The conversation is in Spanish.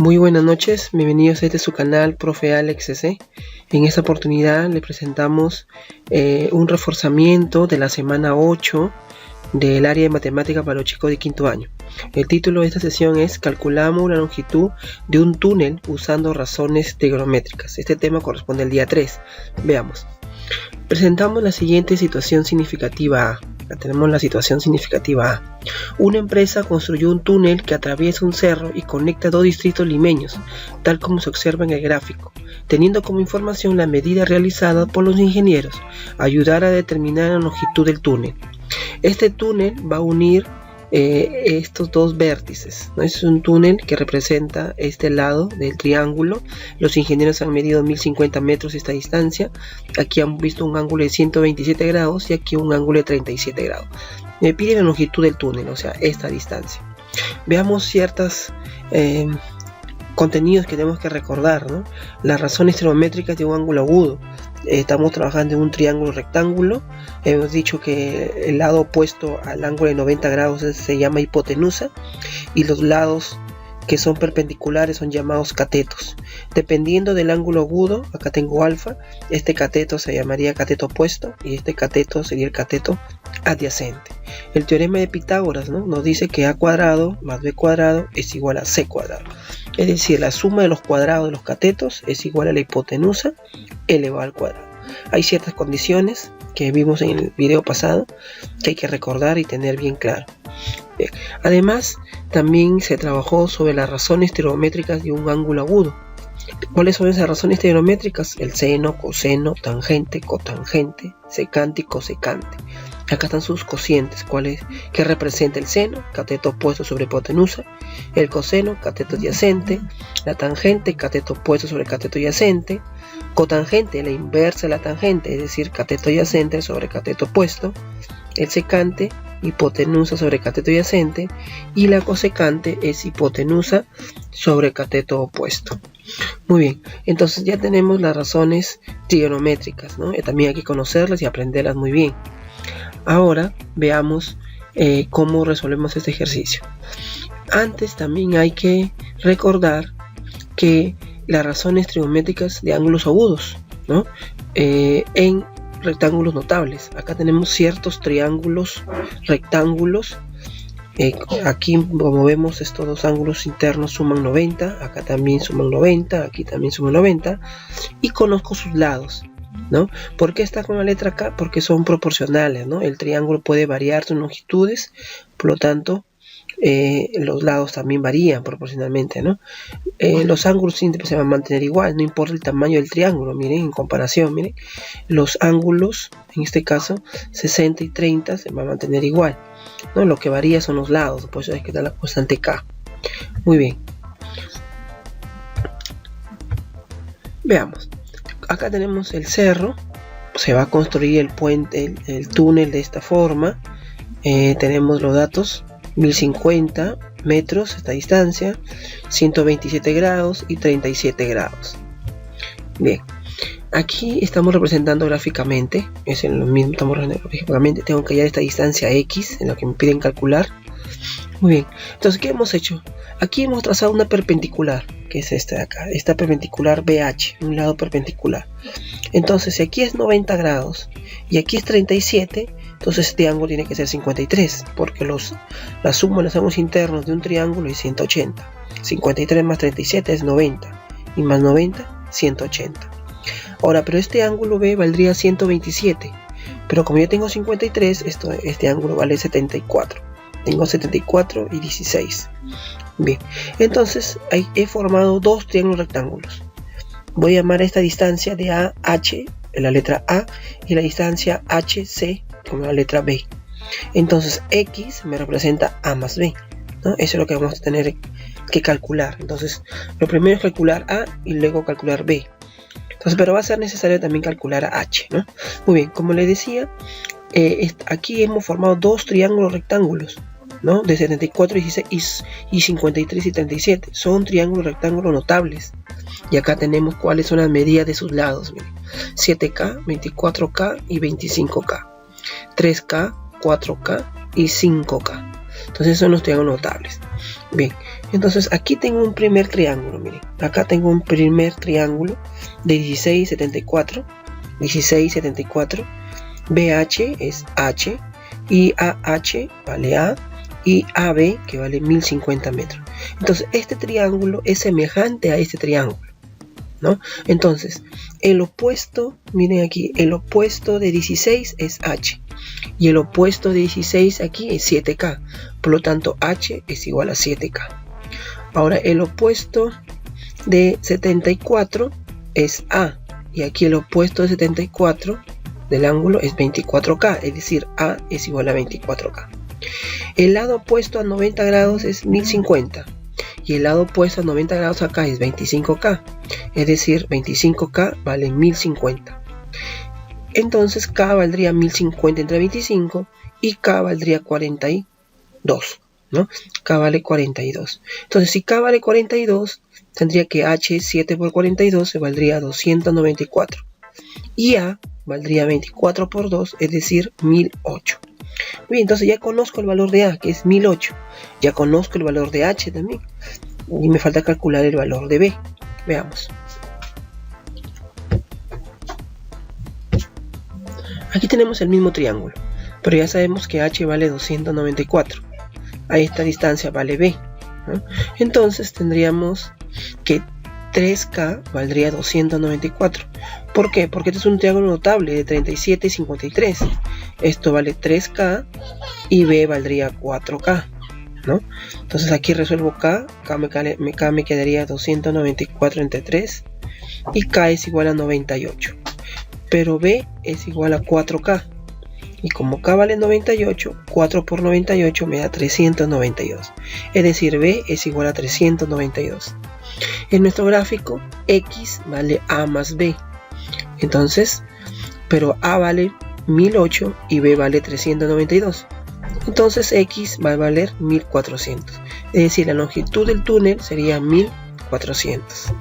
Muy buenas noches, bienvenidos a este su canal Profe Alex CC. En esta oportunidad le presentamos un reforzamiento de la semana 8 del área de matemática para los chicos de quinto año. El título de esta sesión es Calculamos la longitud de un túnel usando razones trigonométricas. Este tema corresponde al día 3. Veamos. Presentamos la siguiente situación significativa A. Tenemos la situación significativa A. Una empresa construyó un túnel que atraviesa un cerro y conecta dos distritos limeños, tal como se observa en el gráfico, teniendo como información la medida realizada por los ingenieros, ayudar a determinar la longitud del túnel. Este túnel va a unir estos dos vértices, ¿no? Es un túnel que representa este lado del triángulo. Los ingenieros han medido 1050 metros esta distancia. Aquí han visto un ángulo de 127 grados y aquí un ángulo de 37 grados. Me pide la longitud del túnel, o sea, esta distancia. Veamos ciertos contenidos que tenemos que recordar, ¿no? Las razones trigonométricas de un ángulo agudo. Estamos trabajando en un triángulo rectángulo. Hemos dicho que el lado opuesto al ángulo de 90 grados se llama hipotenusa y los lados que son perpendiculares son llamados catetos. Dependiendo del ángulo agudo, acá tengo alfa, este cateto se llamaría cateto opuesto y este cateto sería el cateto adyacente. El teorema de Pitágoras, ¿no?, nos dice que a cuadrado más b cuadrado es igual a c cuadrado. Es decir, la suma de los cuadrados de los catetos es igual a la hipotenusa elevado al cuadrado. Hay ciertas condiciones que vimos en el video pasado que hay que recordar y tener bien claro. Bien. Además, también se trabajó sobre las razones trigonométricas de un ángulo agudo. ¿Cuáles son esas razones trigonométricas? El seno, coseno, tangente, cotangente, secante y cosecante. Acá están sus cocientes, ¿qué representa el seno? Cateto opuesto sobre hipotenusa. El coseno, cateto adyacente. La tangente, cateto opuesto sobre cateto adyacente. Cotangente, la inversa de la tangente, es decir, cateto adyacente sobre cateto opuesto. El secante, hipotenusa sobre cateto adyacente. Y la cosecante es hipotenusa sobre cateto opuesto. Muy bien, entonces ya tenemos las razones trigonométricas, ¿no? También hay que conocerlas y aprenderlas muy bien. Ahora veamos cómo resolvemos este ejercicio. Antes también hay que recordar que las razones trigonométricas de ángulos agudos, ¿no?, en rectángulos notables. Acá tenemos ciertos triángulos rectángulos. Aquí, como vemos, estos dos ángulos internos suman 90. Acá también suman 90. Aquí también suman 90. Y conozco sus lados, ¿no? ¿Por qué está con la letra K? Porque son proporcionales, ¿no? El triángulo puede variar sus longitudes, por lo tanto los lados también varían proporcionalmente, ¿no? Los ángulos siempre se van a mantener igual, no importa el tamaño del triángulo. Miren, en comparación, miren, los ángulos, en este caso 60 y 30, se van a mantener igual, ¿no? Lo que varía son los lados, por eso hay que dar la constante K. Muy bien, veamos. Acá tenemos el cerro, se va a construir el puente, el túnel de esta forma. Tenemos los datos: 1050 metros esta distancia, 127 grados y 37 grados. Bien, aquí estamos representando gráficamente, es en lo mismo, estamos representando gráficamente. Tengo que hallar esta distancia X, en lo que me piden calcular. Muy bien, entonces, ¿qué hemos hecho? Aquí hemos trazado una perpendicular, que es esta de acá, esta perpendicular BH, un lado perpendicular. Entonces, si aquí es 90 grados y aquí es 37, entonces este ángulo tiene que ser 53, porque la suma de los ángulos internos de un triángulo es 180. 53 más 37 es 90, y más 90, 180. Ahora, pero este ángulo B valdría 127, pero como yo tengo 53, este ángulo vale 74. Tengo 74 y 16. Bien, entonces he formado dos triángulos rectángulos. Voy a llamar a esta distancia de AH, la letra A, y la distancia HC como la letra B. Entonces X me representa A más B, ¿no? Eso es lo que vamos a tener que calcular. Entonces lo primero es calcular A y luego calcular B. Entonces, pero va a ser necesario también calcular a H, ¿no? Muy bien, como les decía, aquí hemos formado dos triángulos rectángulos, ¿no?, de 74 y 16 y 53 y 37. Son triángulos rectángulos notables. Y acá tenemos cuáles son las medidas de sus lados. Miren, 7K, 24K y 25K. 3K, 4K y 5K. Entonces son los triángulos notables. Bien, entonces aquí tengo un primer triángulo, miren, acá tengo un primer triángulo de 16, 74, 16, 74, BH es H, y AH vale A, y AB que vale 1050 metros. Entonces este triángulo es semejante a este triángulo, ¿no? Entonces el opuesto, miren aquí, el opuesto de 16 es H, y el opuesto de 16 aquí es 7K, por lo tanto H es igual a 7K. Ahora el opuesto de 74 es A, y aquí el opuesto de 74 del ángulo es 24K, es decir, A es igual a 24K. El lado opuesto a 90 grados es 1050, y el lado opuesto a 90 grados acá es 25K, es decir, 25K vale 1050. Entonces K valdría 1050 entre 25 y K valdría 42, ¿no? K vale 42. Entonces si K vale 42, tendría que H 7 por 42 se valdría 294. Y A valdría 24 por 2, es decir, 1008. Bien, entonces ya conozco el valor de A, que es 1008. Ya conozco el valor de H también. Y me falta calcular el valor de B. Veamos. Aquí tenemos el mismo triángulo, pero ya sabemos que H vale 294. A esta distancia vale B, ¿no? Entonces tendríamos que 3K valdría 294. ¿Por qué? Porque este es un triángulo notable de 37 y 53. Esto vale 3K y B valdría 4K, ¿no? Entonces aquí resuelvo K me quedaría 294 entre 3 y K es igual a 98. Pero B es igual a 4K. Y como K vale 98, 4 por 98 me da 392. Es decir, B es igual a 392. En nuestro gráfico, X vale A más B. Entonces, pero A vale 1008 y B vale 392. Entonces X va a valer 1400. Es decir, la longitud del túnel sería 1400.